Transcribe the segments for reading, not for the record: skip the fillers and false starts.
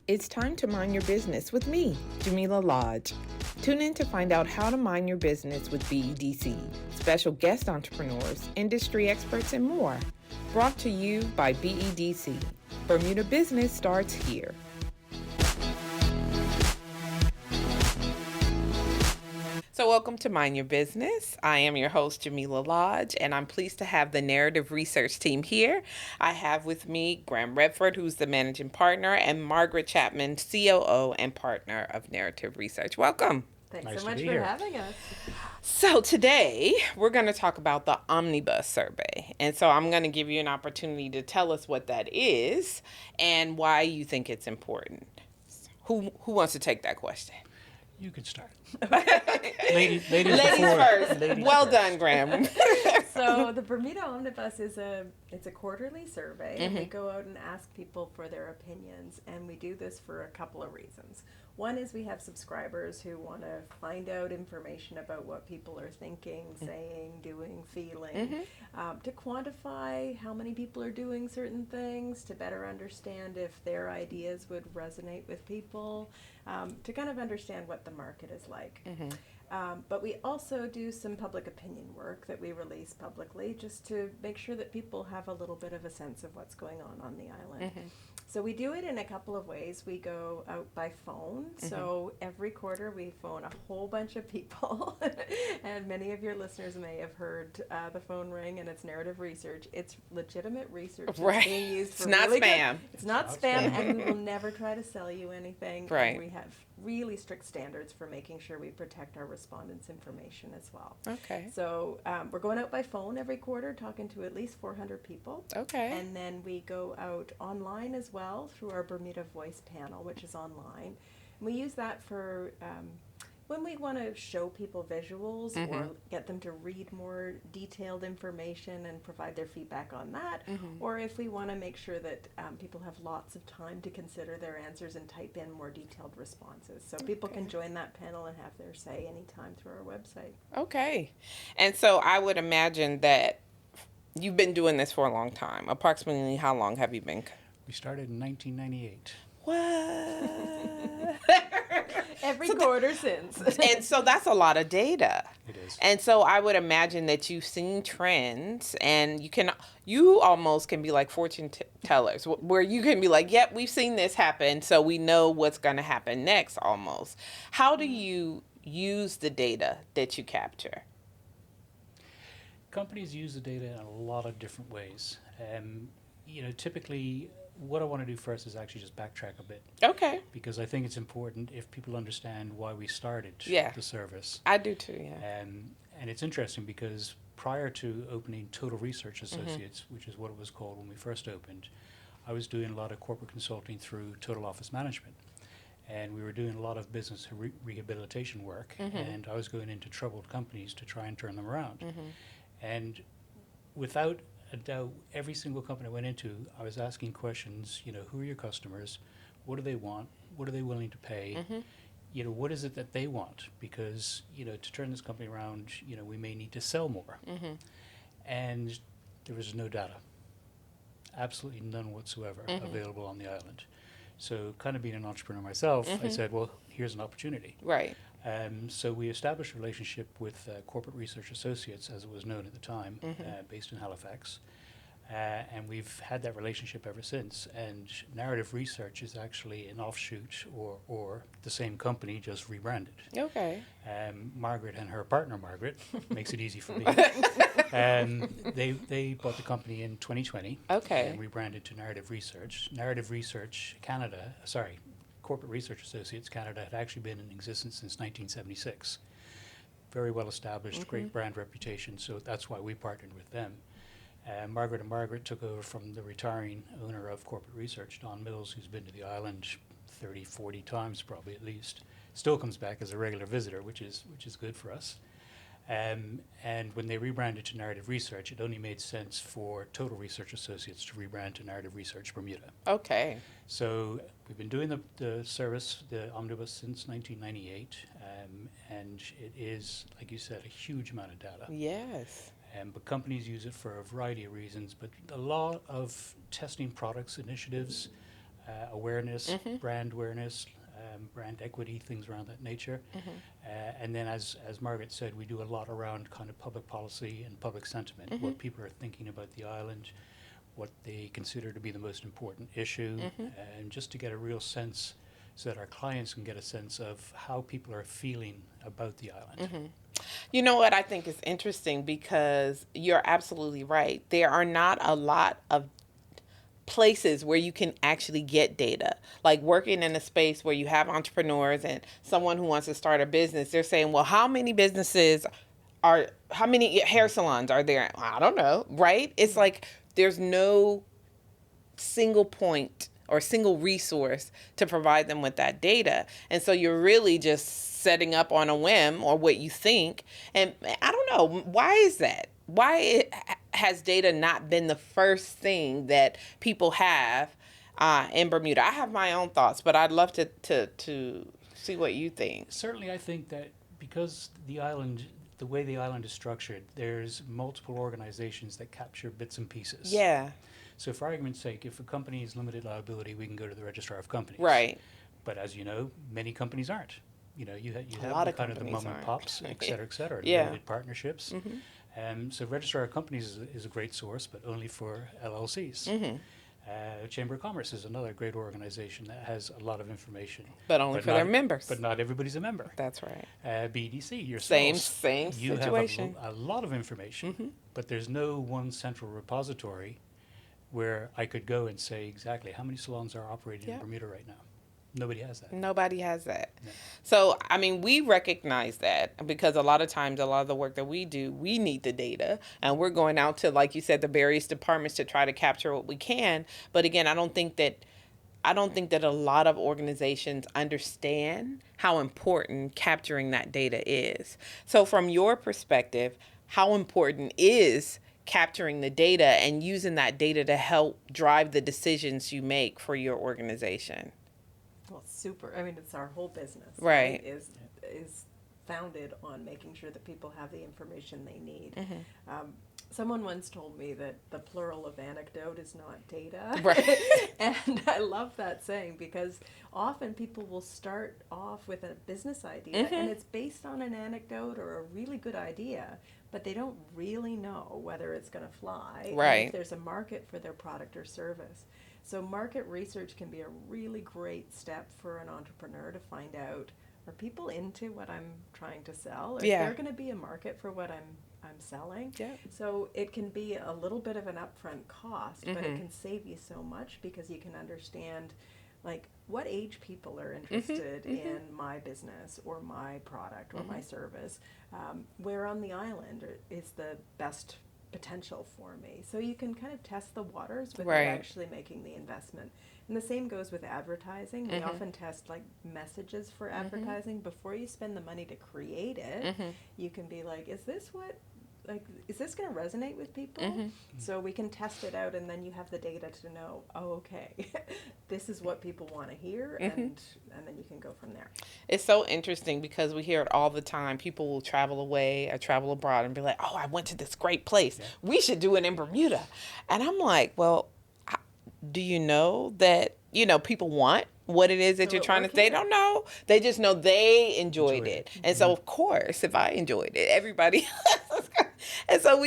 It's time to mind your business with me, Jamillah Lodge. Tune in to find out how to mind your business with BEDC, special guest entrepreneurs, industry experts, and more. Brought to you by BEDC. Bermuda Business starts here. So welcome to Mind Your Business. I am your host, Jamillah Lodge, and I'm pleased to have the narrative research team here. I have with me Graham Redford, who's the managing partner, and Margaret Chapman, COO and partner of narrative research. Welcome. Thanks so much for having us. So today we're going to talk about the Omnibus Survey. And so I'm going to give you an opportunity to tell us what that is and why you think it's important. Who wants to take that question? You can start. Ladies first. Well done, Graham. So the Bermuda Omnibus is a quarterly survey, and we go out and ask people for their opinions, and we do this for a couple of reasons. One is we have subscribers who want to find out information about what people are thinking, saying, doing, feeling, to quantify how many people are doing certain things, to better understand if their ideas would resonate with people, to kind of understand what the market is like. But we also do some public opinion work that we release publicly just to make sure that people have a little bit of a sense of what's going on the island. So we do it in a couple of ways. We go out by phone. So every quarter we phone a whole bunch of people. And many of your listeners may have heard the phone ring, and it's narrative research. It's legitimate research that's being used for It's not really spam. Good. It's not spam, and we will never try to sell you anything. Right. And we have really strict standards for making sure we protect our respondents' information as well. Okay. So we're going out by phone every quarter, talking to at least 400 people. Okay. And then we go out online as well through our Bermuda Voice panel, which is online. And we use that for when we want to show people visuals or get them to read more detailed information and provide their feedback on that, or if we want to make sure that people have lots of time to consider their answers and type in more detailed responses. So people can join that panel and have their say anytime through our website. Okay. And so I would imagine that you've been doing this for a long time. Approximately how long have you been? We started in 1998. What? Every quarter since. And so that's a lot of data. It is. And so I would imagine that you've seen trends, and you almost can be like fortune tellers, where you can be like, yep, we've seen this happen, so we know what's going to happen next almost. How do you use the data that you capture? Companies use the data in a lot of different ways. Typically what I want to do first is actually just backtrack a bit. Okay. Because I think it's important if people understand why we started the service. I do too, yeah. And it's interesting because prior to opening Total Research Associates, which is what it was called when we first opened, I was doing a lot of corporate consulting through Total Office Management. And we were doing a lot of business rehabilitation work, and I was going into troubled companies to try and turn them around. And without a doubt, every single company I went into, I was asking questions, who are your customers? What do they want? What are they willing to pay? What is it that they want? Because, to turn this company around, we may need to sell more. And there was no data. Absolutely none whatsoever available on the island. So kind of being an entrepreneur myself, I said, well, here's an opportunity. Right. So we established a relationship with Corporate Research Associates, as it was known at the time, based in Halifax. And we've had that relationship ever since. And narrative research is actually an offshoot or the same company, just rebranded. Okay. Margaret and her partner, Margaret, makes it easy for me. They bought the company in 2020. Okay. And rebranded to Narrative Research. Corporate Research Associates Canada had actually been in existence since 1976. Very well established, great brand reputation, so that's why we partnered with them. Margaret and Margaret took over from the retiring owner of Corporate Research, Don Mills, who's been to the island 30, 40 times probably at least. Still comes back as a regular visitor, which is good for us. And when they rebranded to Narrative Research, it only made sense for Total Research Associates to rebrand to Narrative Research Bermuda. Okay. So we've been doing the service, the Omnibus, since 1998, and it is, like you said, a huge amount of data. Yes. But companies use it for a variety of reasons, but a lot of testing products initiatives, awareness, brand awareness, brand equity, things around that nature. And then as Margaret said, we do a lot around kind of public policy and public sentiment, what people are thinking about the island, what they consider to be the most important issue, and just to get a real sense so that our clients can get a sense of how people are feeling about the island. You know what I think is interesting, because you're absolutely right. There are not a lot of places where you can actually get data. Like working in a space where you have entrepreneurs and someone who wants to start a business, they're saying, well, how many hair salons are there? I don't know, right? It's like there's no single point or single resource to provide them with that data. And so you're really just setting up on a whim or what you think. And I don't know, why is that? Why has data not been the first thing that people have in Bermuda? I have my own thoughts, but I'd love to see what you think. Certainly, I think that because the island, the way the island is structured, there's multiple organizations that capture bits and pieces. Yeah. So for argument's sake, if a company is limited liability, we can go to the registrar of companies. Right. But as you know, many companies aren't. You know, you have lot the of kind of the companies mom and aren't. pops, et cetera, Yeah. limited partnerships. So registrar of companies is a great source, but only for LLCs. Chamber of Commerce is another great organization that has a lot of information. But only for their members. But not everybody's a member. That's right. BDC, yourselves. Same you situation. have a lot of information, but there's no one central repository where I could go and say exactly how many salons are operating in Bermuda right now. Nobody has that. Nobody has that. No. So, I mean, we recognize that, because a lot of times, a lot of the work that we do, we need the data, and we're going out to, like you said, the various departments to try to capture what we can. But again, I don't think that a lot of organizations understand how important capturing that data is. So from your perspective, how important is capturing the data and using that data to help drive the decisions you make for your organization? Well, super. I mean, it's our whole business. Right. Is founded on making sure that people have the information they need. Someone once told me that the plural of anecdote is not data. Right. And I love that saying, because often people will start off with a business idea and it's based on an anecdote or a really good idea, but they don't really know whether it's going to fly. Right. And if there's a market for their product or service. So market research can be a really great step for an entrepreneur to find out, are people into what I'm trying to sell? Is there going to be a market for what I'm selling? Yeah. So it can be a little bit of an upfront cost, but it can save you so much, because you can understand, like, what age people are interested in my business or my product or my service. Where on the island is the best potential for me? So you can kind of test the waters without actually making the investment. And the same goes with advertising. We often test like messages for advertising before you spend the money to create it. You can be like, is this going to resonate with people? So we can test it out, and then you have the data to know, oh, okay, this is what people want to hear, and then you can go from there. It's so interesting, because we hear it all the time. People will travel away or travel abroad and be like, oh, I went to this great place. Yeah. We should do it in Bermuda. And I'm like, well, do you know that, people want what it is that you're trying to, they don't know. They just know they enjoyed it. And so, of course, if I enjoyed it, everybody else. And so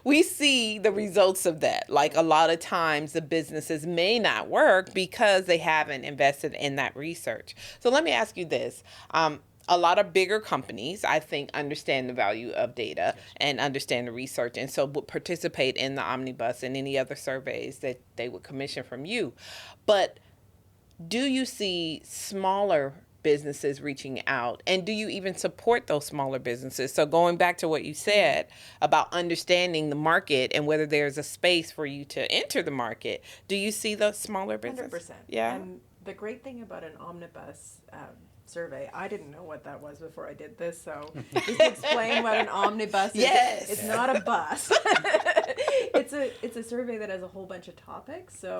we see the results of that. Like, a lot of times the businesses may not work because they haven't invested in that research. So let me ask you this. A lot of bigger companies, I think, understand the value of data and understand the research, and so would participate in the Omnibus and any other surveys that they would commission from you. But do you see smaller businesses reaching out, and do you even support those smaller businesses? So going back to what you said about understanding the market and whether there's a space for you to enter the market, do you see those smaller businesses? 100%. Yeah. And the great thing about an omnibus survey, I didn't know what that was before I did this, so just to explain what an omnibus is. Yes. It's not a bus. It's a survey that has a whole bunch of topics. So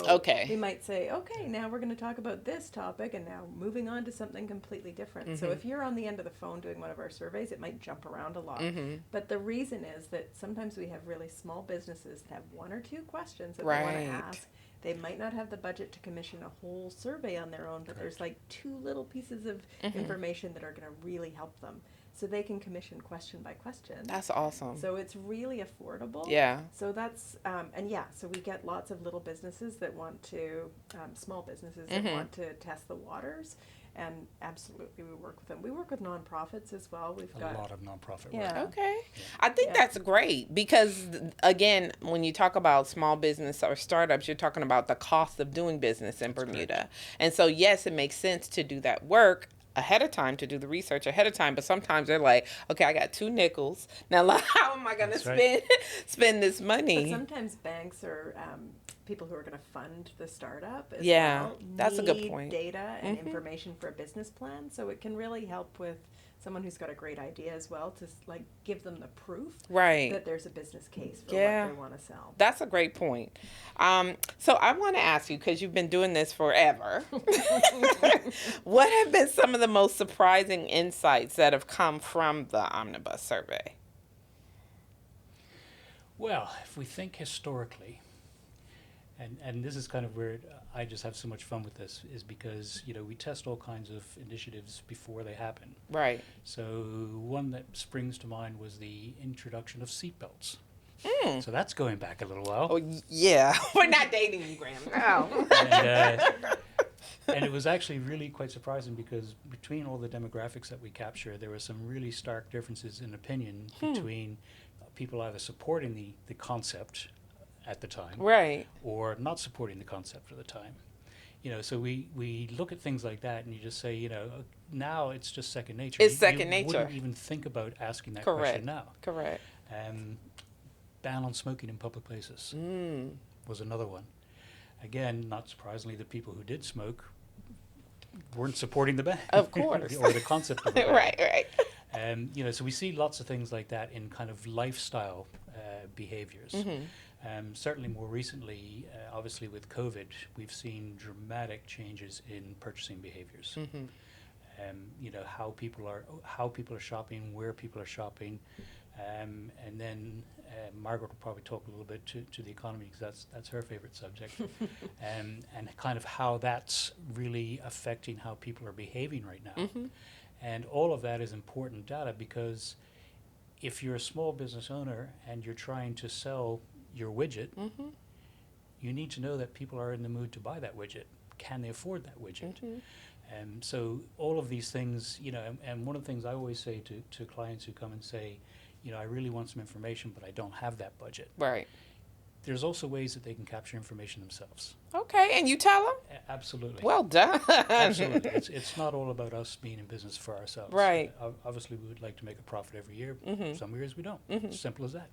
we might say, okay, now we're going to talk about this topic, and now moving on to something completely different. So if you're on the end of the phone doing one of our surveys, it might jump around a lot. But the reason is that sometimes we have really small businesses that have one or two questions that they want to ask. They might not have the budget to commission a whole survey on their own, but there's like 2 little pieces of information that are going to really help them. So they can commission question by question. That's awesome. So it's really affordable. Yeah. So that's, so we get lots of little businesses that want to, small businesses that want to test the waters. And absolutely, we work with them. We work with nonprofits as well. We've got A lot of nonprofit work. Yeah. Okay. I think that's great because, again, when you talk about small business or startups, you're talking about the cost of doing business in Bermuda. correct. And so, yes, it makes sense to do that work ahead of time, to do the research ahead of time. But sometimes they're like, okay, I got 2 nickels. Now, how am I going to That's right. spend this But money? sometimes banks or people who are going to fund the startup as Yeah, well that's a good need point. data and information for a business plan. So it can really help with someone who's got a great idea as well to like give them the proof Right. that there's a business case for Yeah. what they want to sell. That's a great point. So I want to ask you, because you've been doing this forever, what have been some of the most surprising insights that have come from the Omnibus Survey? Well, if we think historically, and this is kind of where I just have so much fun with this, is because, we test all kinds of initiatives before they happen. Right. So one that springs to mind was the introduction of seatbelts. Mm. So that's going back a little while. Oh, yeah. We're not dating you, Graham. No. And it was actually really quite surprising because between all the demographics that we capture, there were some really stark differences in opinion between people either supporting the concept at the time Right. or not supporting the concept at the time. So we look at things like that and you just say, now it's just second nature. It's You second nature. wouldn't even think about asking that Correct. question now. Correct. Ban on smoking in public places Mm. was another one. Again, not surprisingly, the people who did smoke weren't supporting the ban. Of course. or the concept of the ban. Right. So we see lots of things like that in kind of lifestyle behaviors. Certainly more recently, obviously with COVID, we've seen dramatic changes in purchasing behaviors. How people are shopping, where people are shopping, and then Margaret will probably talk a little bit to the economy because that's her favorite subject, and kind of how that's really affecting how people are behaving right now. And all of that is important data because if you're a small business owner and you're trying to sell your widget, you need to know that people are in the mood to buy that widget. Can they afford that widget? So all of these things, and one of the things I always say to clients who come and say, I really want some information, but I don't have that budget. Right. There's also ways that they can capture information themselves. Okay, and you tell them? Absolutely. Well done. Absolutely. It's not all about us being in business for ourselves. Right. Obviously, we would like to make a profit every year. Some years we don't. Simple as that.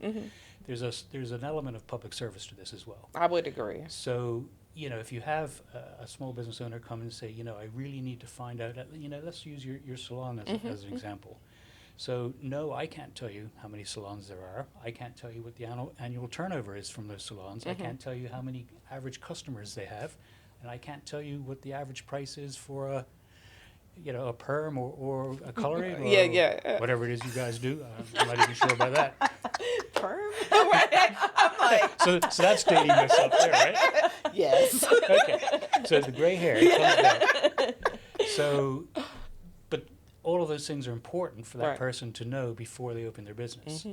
There's an element of public service to this as well. I would agree. So, if you have a small business owner come and say, I really need to find out, let's use your salon as an example. So, no, I can't tell you how many salons there are. I can't tell you what the annual turnover is from those salons. I can't tell you how many average customers they have. And I can't tell you what the average price is for a perm or a coloring or whatever it is you guys do. I'm not even sure about that. Perm? I'm like, So that's dating myself there, right? yes. Okay. So the gray hair comes down. So, but all of those things are important for that Right. person to know before they open their business.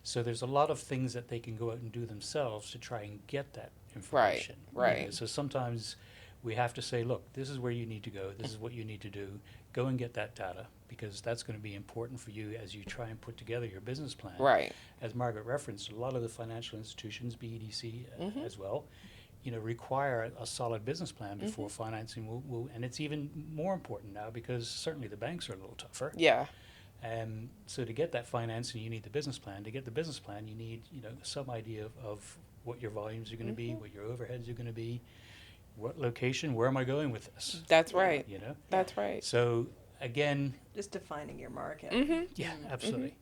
So there's a lot of things that they can go out and do themselves to try and get that information. right. So sometimes we have to say, look, this is where you need to go. This is what you need to do. Go and get that data because that's going to be important for you as you try and put together your business plan. Right. As Margaret referenced, a lot of the financial institutions, BEDC as well, require a solid business plan before financing will, and it's even more important now because certainly the banks are a little tougher. Yeah. So to get that financing, you need the business plan. To get the business plan, you need some idea of what your volumes are going to be, what your overheads are going to be, what location, where am I going with this? That's right. That's Yeah. right. So again, Just defining your market. yeah, absolutely.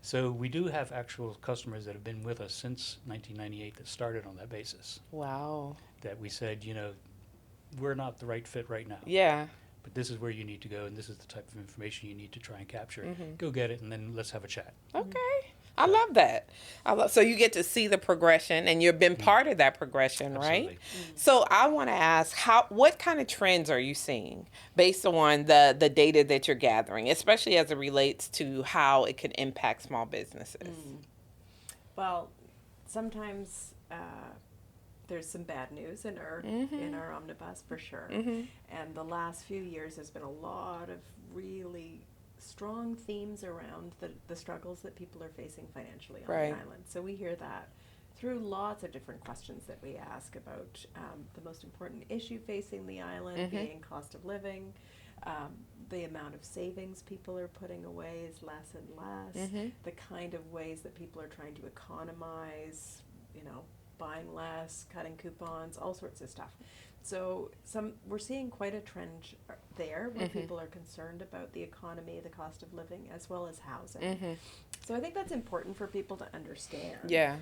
So we do have actual customers that have been with us since 1998 that started on that basis. Wow. That we said, we're not the right fit right now, Yeah. but this is where you need to go, and this is the type of information you need to try and capture. Go get it, and then let's have a chat. Okay. I love that. So you get to see the progression, and you've been part of that progression, right? Absolutely. So I want to ask, what kind of trends are you seeing based on the data that you're gathering, especially as it relates to how it could impact small businesses? Well, sometimes there's some bad news in our omnibus for sure. And the last few years, there's been a lot of really strong themes around the struggles that people are facing financially on Right. the island. So we hear that through lots of different questions that we ask about the most important issue facing the island being cost of living. The amount of savings people are putting away is less and less. The kind of ways that people are trying to economize, buying less, cutting coupons, all sorts of stuff. So we're seeing quite a trend there where people are concerned about the economy, the cost of living, as well as housing. So I think that's important for people to understand. Yeah.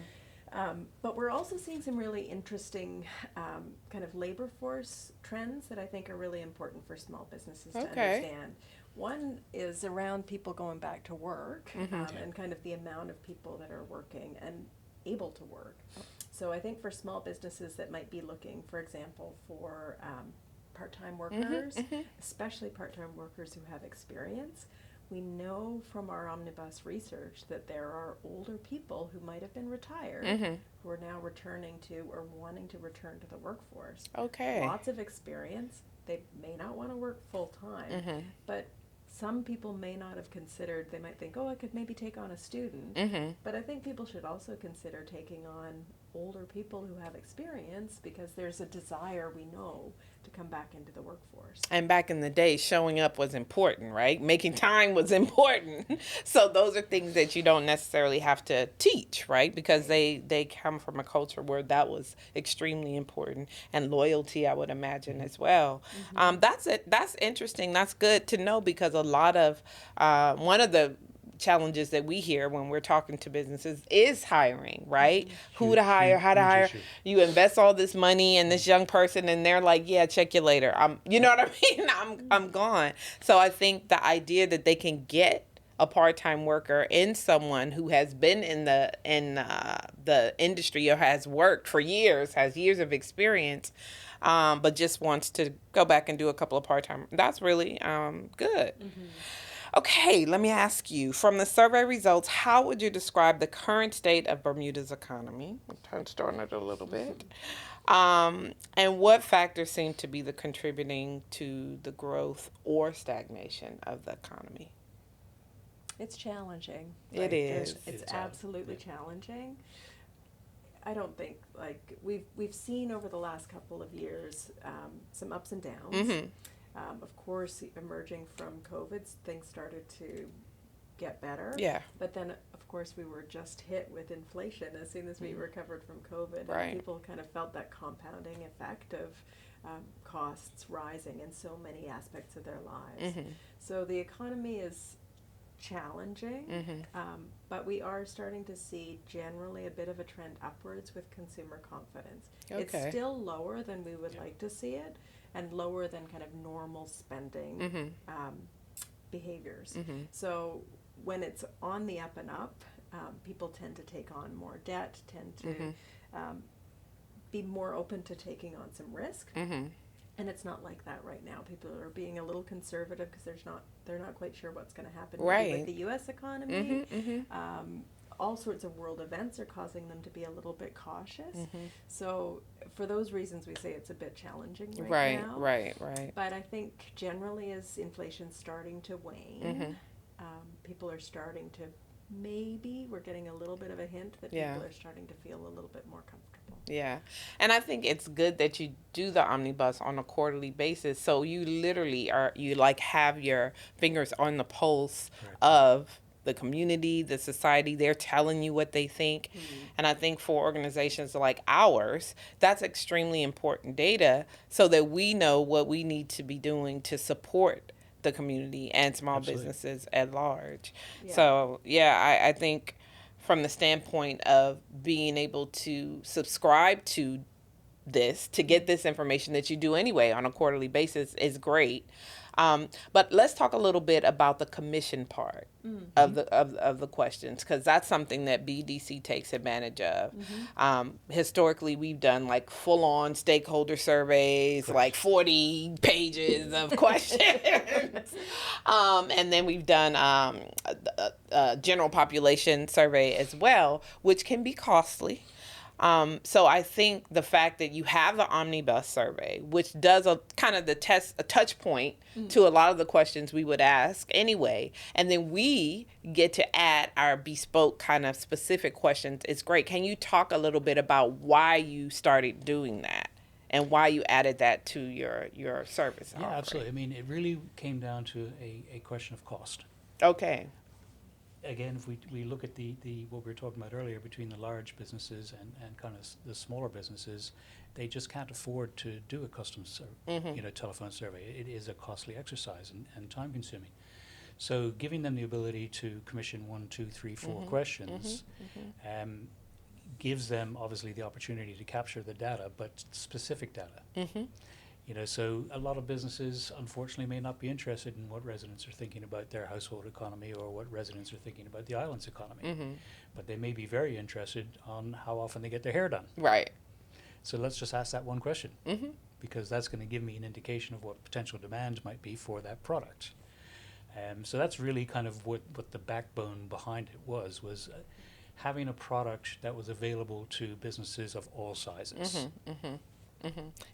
But we're also seeing some really interesting kind of labor force trends that I think are really important for small businesses to understand. One is around people going back to work and kind of the amount of people that are working and able to work. So I think for small businesses that might be looking, for example, for part-time workers, especially part-time workers who have experience, we know from our omnibus research that there are older people who might have been retired who are now returning to or wanting to return to the workforce. Okay. Lots of experience. They may not want to work full-time, but some people may not have considered, they might think, I could maybe take on a student. But I think people should also consider taking on older people who have experience because there's a desire, we know, to come back into the workforce. And back in the day, showing up was important, right? Making time was important. So those are things that you don't necessarily have to teach, right? Because they come from a culture where that was extremely important, and loyalty, I would imagine, as well. That's it. That's interesting. That's good to know because a lot of one of the challenges that we hear when we're talking to businesses is hiring, right? Who to hire, how to hire. Issue. You invest all this money in this young person and they're like, yeah, check you later. You know what I mean? I'm gone. So I think the idea that they can get a part-time worker in someone who has been in the industry or has worked for years, has years of experience, but just wants to go back and do a couple of part-time. That's really good. Okay, let me ask you, from the survey results, how would you describe the current state of Bermuda's economy? We touched on it a little bit. And what factors seem to be the contributing to the growth or stagnation of the economy? It's challenging. It is. It's absolutely challenging. I don't think, we've seen over the last couple of years some ups and downs. Of course, emerging from COVID, things started to get better. Yeah. But then, of course, we were just hit with inflation as soon as we recovered from COVID. Right. And people kind of felt that compounding effect of costs rising in so many aspects of their lives. So the economy is challenging, but we are starting to see generally a bit of a trend upwards with consumer confidence. It's still lower than we would like to see it, and lower than kind of normal spending behaviors. So when it's on the up and up, people tend to take on more debt, tend to be more open to taking on some risk. And it's not like that right now. People are being a little conservative because they're not quite sure what's going to happen with the U.S. economy. All sorts of world events are causing them to be a little bit cautious. So for those reasons, we say it's a bit challenging right now. Right. But I think generally as inflation's starting to wane, people are starting to we're getting a little bit of a hint that people are starting to feel a little bit more comfortable. Yeah. And I think it's good that you do the omnibus on a quarterly basis. So you literally have your fingers on the pulse of the community, the society. They're telling you what they think. And I think for organizations like ours, that's extremely important data so that we know what we need to be doing to support the community and small businesses at large. So, I think from the standpoint of being able to subscribe to this, to get this information that you do anyway on a quarterly basis is great. But let's talk a little bit about the commission part of the questions, because that's something that BDC takes advantage of. Historically, we've done like full-on stakeholder surveys, like 40 pages of questions. And then we've done a general population survey as well, which can be costly. So I think the fact that you have the Omnibus survey, which does a kind of a touch point to a lot of the questions we would ask anyway, and then we get to add our bespoke kind of specific questions, it's great. Can you talk a little bit about why you started doing that and why you added that to your service offering? Yeah, absolutely. I mean, it really came down to a question of cost. Okay. Again, if we look at the what we were talking about earlier between the large businesses and kind of the smaller businesses, they just can't afford to do a custom telephone survey. It is a costly exercise and time consuming. So giving them the ability to commission 1, 2, 3, 4 questions gives them obviously the opportunity to capture the data, but specific data. So a lot of businesses, unfortunately, may not be interested in what residents are thinking about their household economy or what residents are thinking about the island's economy. But they may be very interested on how often they get their hair done. Right. So let's just ask that one question, because that's going to give me an indication of what potential demand might be for that product. So that's really kind of what the backbone behind it was having a product that was available to businesses of all sizes.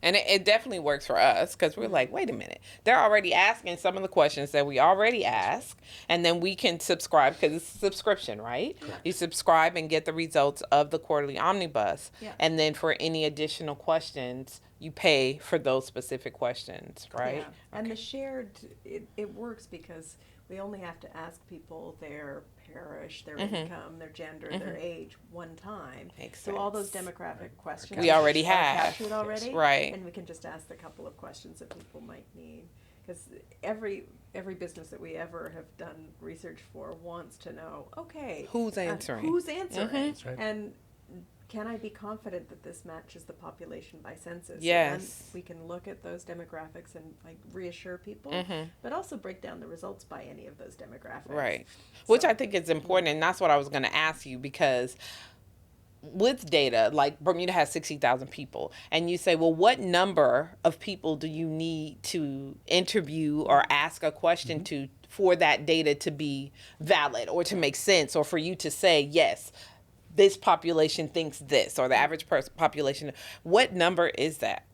And it definitely works for us, because we're like, wait a minute, they're already asking some of the questions that we already ask, and then we can subscribe, because it's a subscription, right? Correct. You subscribe and get the results of the quarterly omnibus, Yeah. and then for any additional questions, you pay for those specific questions, right? Yeah. And the shared, it works because we only have to ask people their parish, their income, their gender, their age one time. Makes So all those sense. demographic questions We already are have. captured already, Right. And we can just ask the couple of questions that people might need. Because every business that we ever have done research for wants to know, okay, Who's answering? Who's answering? That's right. And can I be confident that this matches the population by census? Yes. And we can look at those demographics and like reassure people, but also break down the results by any of those demographics. Right. Which So- I think is important, and that's what I was going to ask you, because with data, like Bermuda has 60,000 people, and you say, well, what number of people do you need to interview or ask a question to for that data to be valid or to make sense, or for you to say, yes, this population thinks this, or the average population? What number is that?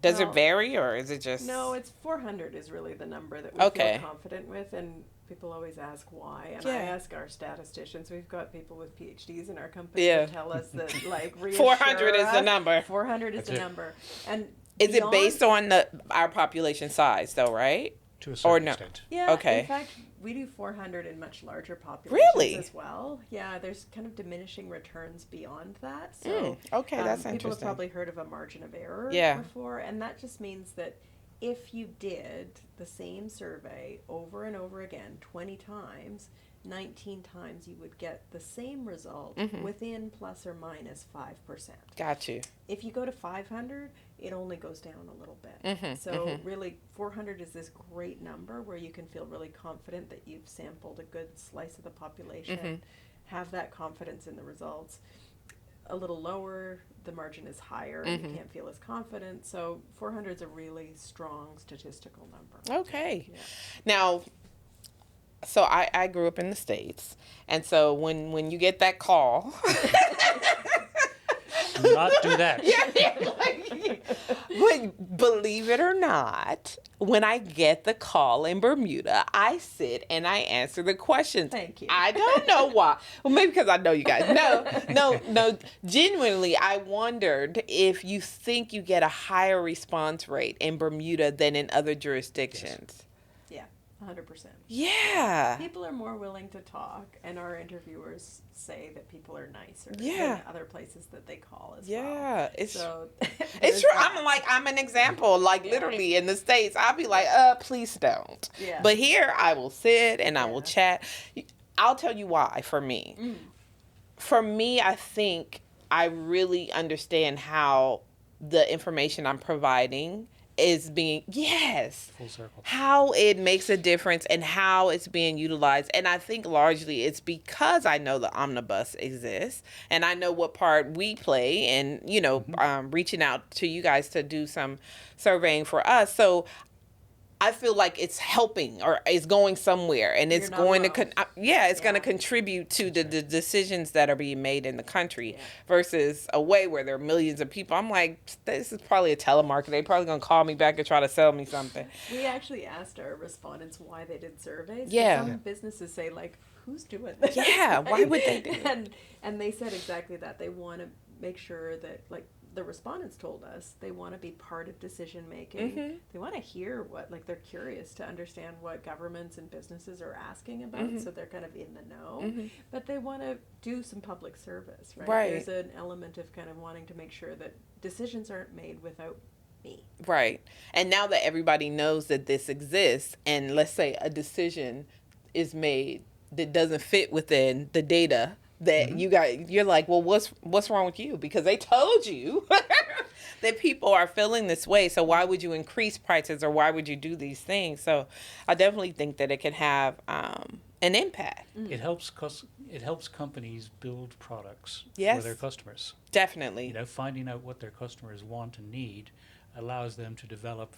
Does it Well, vary, or is it just... No, it's 400 is really the number that we Okay. feel confident with, and people always ask why. And Yeah. I ask our statisticians. We've got people with PhDs in our company Yeah. to tell us that, like, 400 is the us. number. 400 is That's the it. number. And Is it beyond- based on our population size, though, right? To a Or certain no? extent. Yeah. Okay. In fact, we do 400 in much larger populations Really? as well. Yeah. There's kind of diminishing returns beyond that. So Okay, that's people have interesting. probably heard of a margin of error Yeah. before, and that just means that if you did the same survey over and over again 20 times, 19 times you would get the same result within plus or minus 5%. Got you. If you go to 500, it only goes down a little bit. So really 400 is this great number where you can feel really confident that you've sampled a good slice of the population, have that confidence in the results. A little lower, the margin is higher, and you can't feel as confident. So 400 is a really strong statistical number. Okay. Yeah. Now, so I grew up in the States, and so when you get that call... Do not do that. But believe it or not, when I get the call in Bermuda, I sit and I answer the questions. Thank you. I don't know why. Well, maybe because I know you guys. No. Genuinely, I wondered if you think you get a higher response rate in Bermuda than in other jurisdictions. Yeah, 100%. Yeah. People are more willing to talk, and our interviewers say that people are nicer Yeah. than other places that they call as Yeah, well. it's So it's there's true. that. I'm an example. Like literally in the States, I'll be like, please don't. Yeah. But here, I will sit and I will Yeah. chat. I'll tell you why. For me, I think I really understand how the information I'm providing is being, yes, Full circle. how it makes a difference and how it's being utilized. And I think largely it's because I know the omnibus exists and I know what part we play in, reaching out to you guys to do some surveying for us. So I feel like it's helping or it's going somewhere, and it's You're not going alone. to, it's going to Yeah. contribute to the decisions that are being made in the country Yeah. versus a way where there are millions of people. I'm like, this is probably a telemarketer. They're probably going to call me back and try to sell me something. We actually asked our respondents why they did surveys. 'Cause Yeah. Some businesses say, like, who's doing this? Yeah, why would they do it? And they said exactly that. They want to make sure that, like, the respondents told us, they want to be part of decision making. Mhm. They want to hear they're curious to understand what governments and businesses are asking about, so they're kind of in the know. But they want to do some public service, right? Right. There's an element of kind of wanting to make sure that decisions aren't made without me. Right. And now that everybody knows that this exists, and let's say a decision is made that doesn't fit within the data that you're like, well, what's wrong with you? Because they told you that people are feeling this way. So why would you increase prices or why would you do these things? So I definitely think that it can have an impact. It helps companies build products Yes. for their customers. Definitely. Finding out what their customers want and need allows them to develop,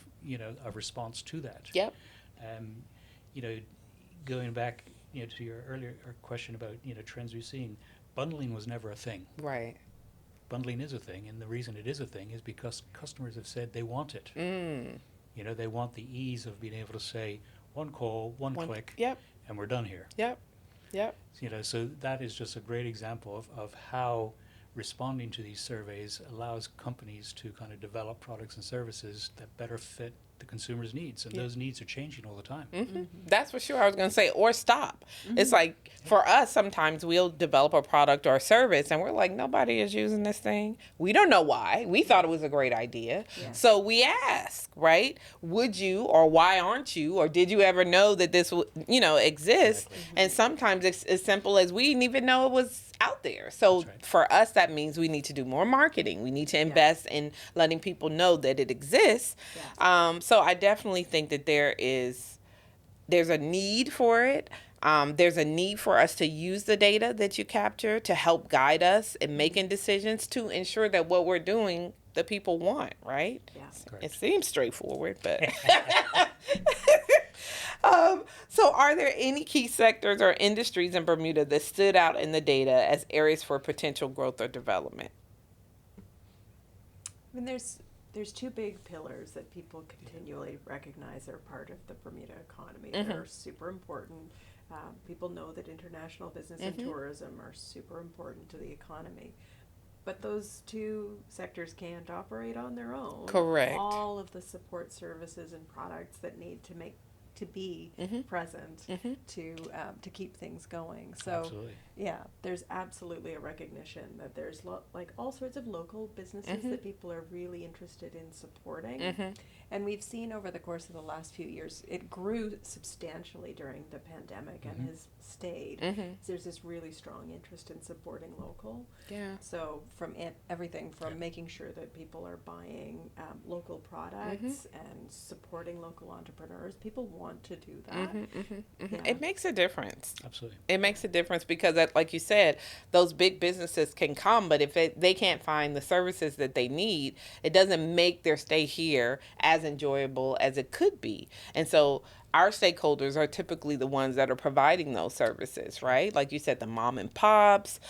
a response to that. Yep. Going back, to your earlier question about, trends we've seen, bundling was never a thing. Right. Bundling is a thing, and the reason it is a thing is because customers have said they want it. They want the ease of being able to say one call, one click, Yep. and we're done here. Yep. Yep. So that is just a great example of how responding to these surveys allows companies to kind of develop products and services that better fit the consumer's needs, and those needs are changing all the time. That's for sure. I was going to say, or stop. It's like, for us, sometimes we'll develop a product or a service and we're like, nobody is using this thing. We don't know why. We thought it was a great idea. Yeah. So we ask, right? Would you, or why aren't you, or did you ever know that this, exists? Exactly. And sometimes it's as simple as we didn't even know it was out there. So That's right. for us, that means we need to do more marketing. We need to invest in letting people know that it exists. Yeah. So I definitely think that there's a need for it. There's a need for us to use the data that you capture to help guide us in making decisions to ensure that what we're doing, the people want, right? Yeah. Correct. It seems straightforward, but... So are there any key sectors or industries in Bermuda that stood out in the data as areas for potential growth or development? I mean, there's two big pillars that people continually recognize are part of the Bermuda economy. They're super important. People know that international business and tourism are super important to the economy. But those two sectors can't operate on their own. Correct. All of the support services and products that need to be present to keep things going. So Absolutely. yeah, there's absolutely a recognition that there's all sorts of local businesses that people are really interested in supporting. And we've seen over the course of the last few years, it grew substantially during the pandemic and has stayed. There's this really strong interest in supporting local. Yeah. So from everything from making sure that people are buying local products and supporting local entrepreneurs, people want to do that. Yeah. It makes a difference. Absolutely. It makes a difference because, like you said, those big businesses can come, but if they can't find the services that they need, it doesn't make their stay here as enjoyable as it could be. And so our stakeholders are typically the ones that are providing those services, right? Like you said, the mom and pops,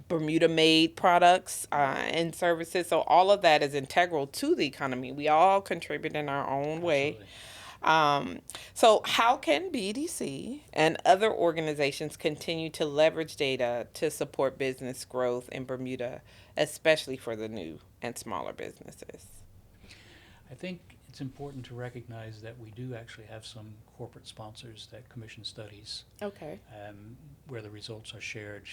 Bermuda-made products and services. So all of that is integral to the economy. We all contribute in our own way. So how can BDC and other organizations continue to leverage data to support business growth in Bermuda, especially for the new and smaller businesses? I think it's important to recognize that we do actually have some corporate sponsors that commission studies Okay. where the results are shared,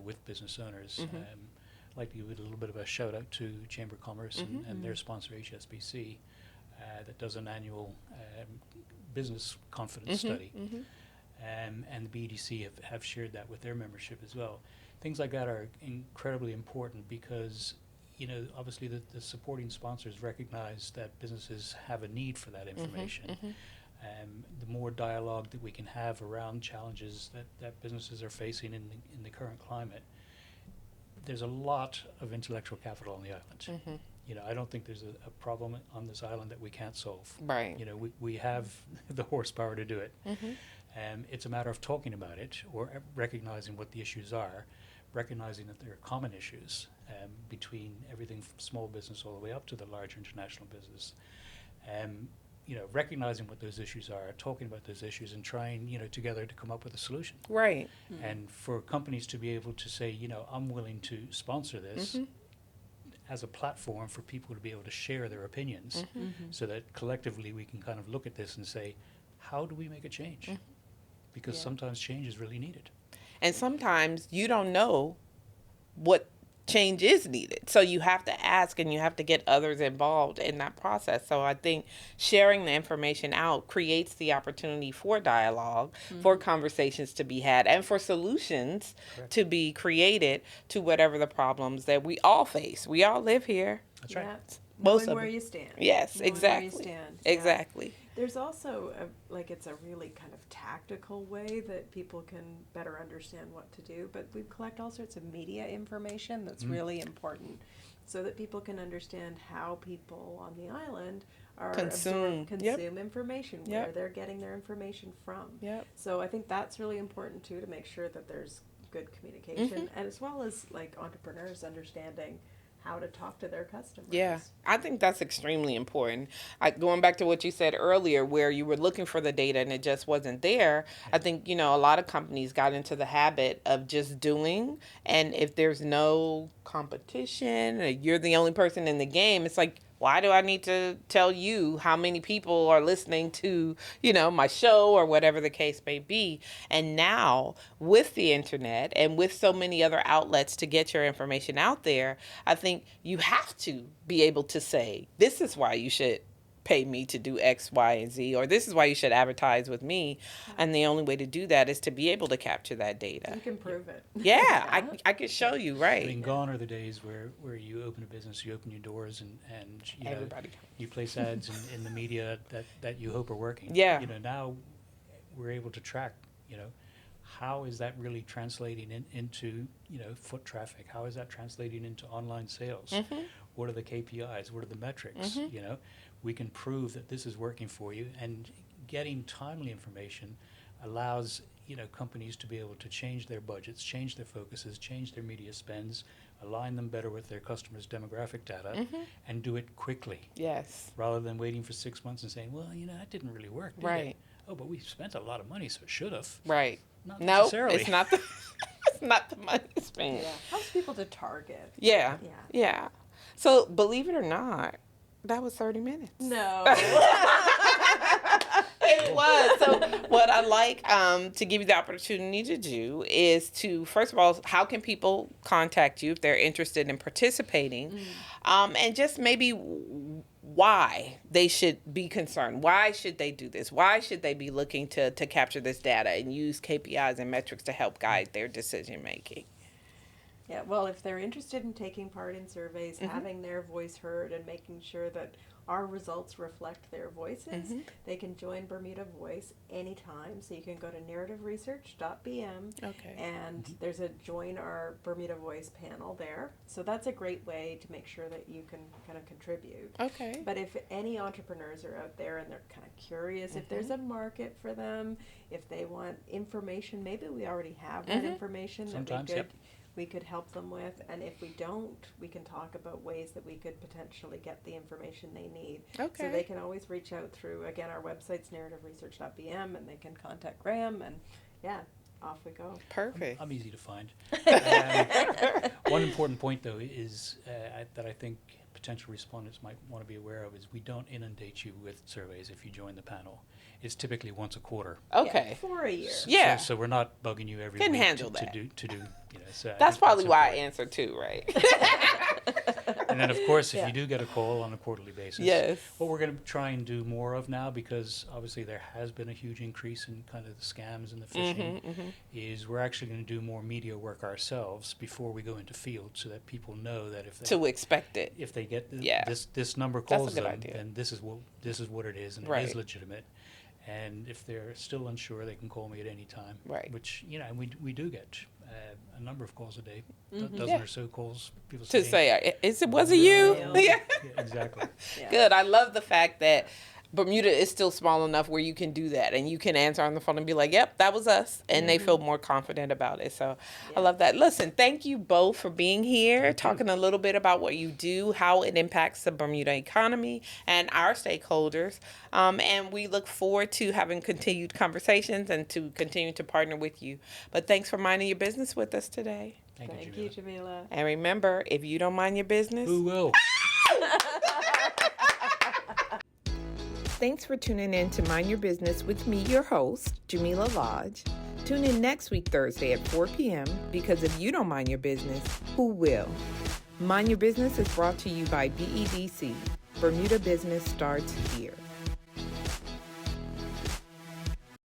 with business owners. I'd like to give a little bit of a shout out to Chamber of Commerce and their sponsor HSBC that does an annual business confidence study. And the BDC have shared that with their membership as well. Things like that are incredibly important because, obviously the supporting sponsors recognize that businesses have a need for that information. The more dialogue that we can have around challenges that businesses are facing in the current climate, there's a lot of intellectual capital on the island. I don't think there's a problem on this island that we can't solve. Right. We have the horsepower to do it. It's a matter of talking about it or recognizing what the issues are, recognizing that there are common issues between everything from small business all the way up to the large international business. Recognizing what those issues are, talking about those issues, and trying, together to come up with a solution. Right. And for companies to be able to say, I'm willing to sponsor this as a platform for people to be able to share their opinions, so that collectively we can kind of look at this and say, how do we make a change? Because sometimes change is really needed. And sometimes you don't know what change is needed. So you have to ask and you have to get others involved in that process. So I think sharing the information out creates the opportunity for dialogue, for conversations to be had, and for solutions to be created to whatever the problems that we all face. We all live here. That's right. Most Knowing of where it. you stand. Yes, Knowing exactly. Where you stand. Exactly. There's also it's a really kind of tactical way that people can better understand what to do, but we collect all sorts of media information that's really important, so that people can understand how people on the island are consume information, where they're getting their information from. So I think that's really important too, to make sure that there's good communication, and as well as like entrepreneurs understanding how to talk to their customers. Yeah, I think that's extremely important. Going back to what you said earlier, where you were looking for the data and it just wasn't there, I think, a lot of companies got into the habit of just doing, and if there's no competition, or you're the only person in the game, it's like, why do I need to tell you how many people are listening to, my show or whatever the case may be? And now with the internet and with so many other outlets to get your information out there, I think you have to be able to say, this is why you should pay me to do X, Y, and Z, or this is why you should advertise with me. And the only way to do that is to be able to capture that data. You can prove it. Yeah, I can show you, right. I mean, gone are the days where you open a business, you open your doors, and everybody you place ads in the media that you hope are working. Yeah. Now we're able to track, how is that really translating into, foot traffic? How is that translating into online sales? What are the KPIs? What are the metrics? We can prove that this is working for you, and getting timely information allows companies to be able to change their budgets, change their focuses, change their media spends, align them better with their customers' demographic data, and do it quickly. Yes. Rather than waiting for 6 months and saying, well, that didn't really work, did it? Oh, but we spent a lot of money, so it should have. Right. Not No, necessarily. it's not the it's not the money spent. Yeah. Helps people to target. Yeah. So believe it or not, that was 30 minutes. No. It was. So what I like to give you the opportunity to do is to, first of all, how can people contact you if they're interested in participating? And just maybe why they should be concerned. Why should they do this? Why should they be looking to capture this data and use KPIs and metrics to help guide their decision making? Yeah, well, if they're interested in taking part in surveys, having their voice heard, and making sure that our results reflect their voices, they can join Bermuda Voice anytime. So you can go to narrativeresearch.bm, and there's a join our Bermuda Voice panel there. So that's a great way to make sure that you can kind of contribute. Okay. But if any entrepreneurs are out there and they're kind of curious if there's a market for them, if they want information, maybe we already have that information Sometimes, that we could help them with, and if we don't, we can talk about ways that we could potentially get the information they need. Okay. So they can always reach out through, again, our website's narrativeresearch.bm, and they can contact Graham, and off we go. Perfect. I'm easy to find. One important point, though, is that I think potential respondents might want to be aware of is we don't inundate you with surveys if you join the panel. It's typically once a quarter. Okay. Yeah, for a year. So we're not bugging you every Can week handle to that. do. So that's probably why I important. answered too, right? And then, of course, if Yeah. you do get a call on a quarterly basis, Yes. what we're going to try and do more of now, because obviously there has been a huge increase in kind of the scams and the phishing, is we're actually going to do more media work ourselves before we go into field, so that people know that To expect it. if they get Yeah. this number That's a calls good them, idea. then this is what it is, and it Right. is legitimate. And if they're still unsure, they can call me at any time. Right. Which, and we do get a number of calls a day, dozen Yeah. or so calls. People To saying, say, was it you? Yeah. Yeah. yeah, exactly. Yeah. Good. I love the fact that Bermuda is still small enough where you can do that and you can answer on the phone and be like, yep, that was us. And they feel more confident about it. So I love that. Listen, thank you both for being here, talking a little bit about what you do, how it impacts the Bermuda economy and our stakeholders. And we look forward to having continued conversations and to continue to partner with you. But thanks for minding your business with us today. Thank you, Jamillah. And remember, if you don't mind your business, Who will? thanks for tuning in to Mind Your Business with me, your host, Jamillah Lodge. Tune in next week, Thursday at 4 p.m. because if you don't mind your business, who will? Mind Your Business is brought to you by BEDC. Bermuda Business starts here.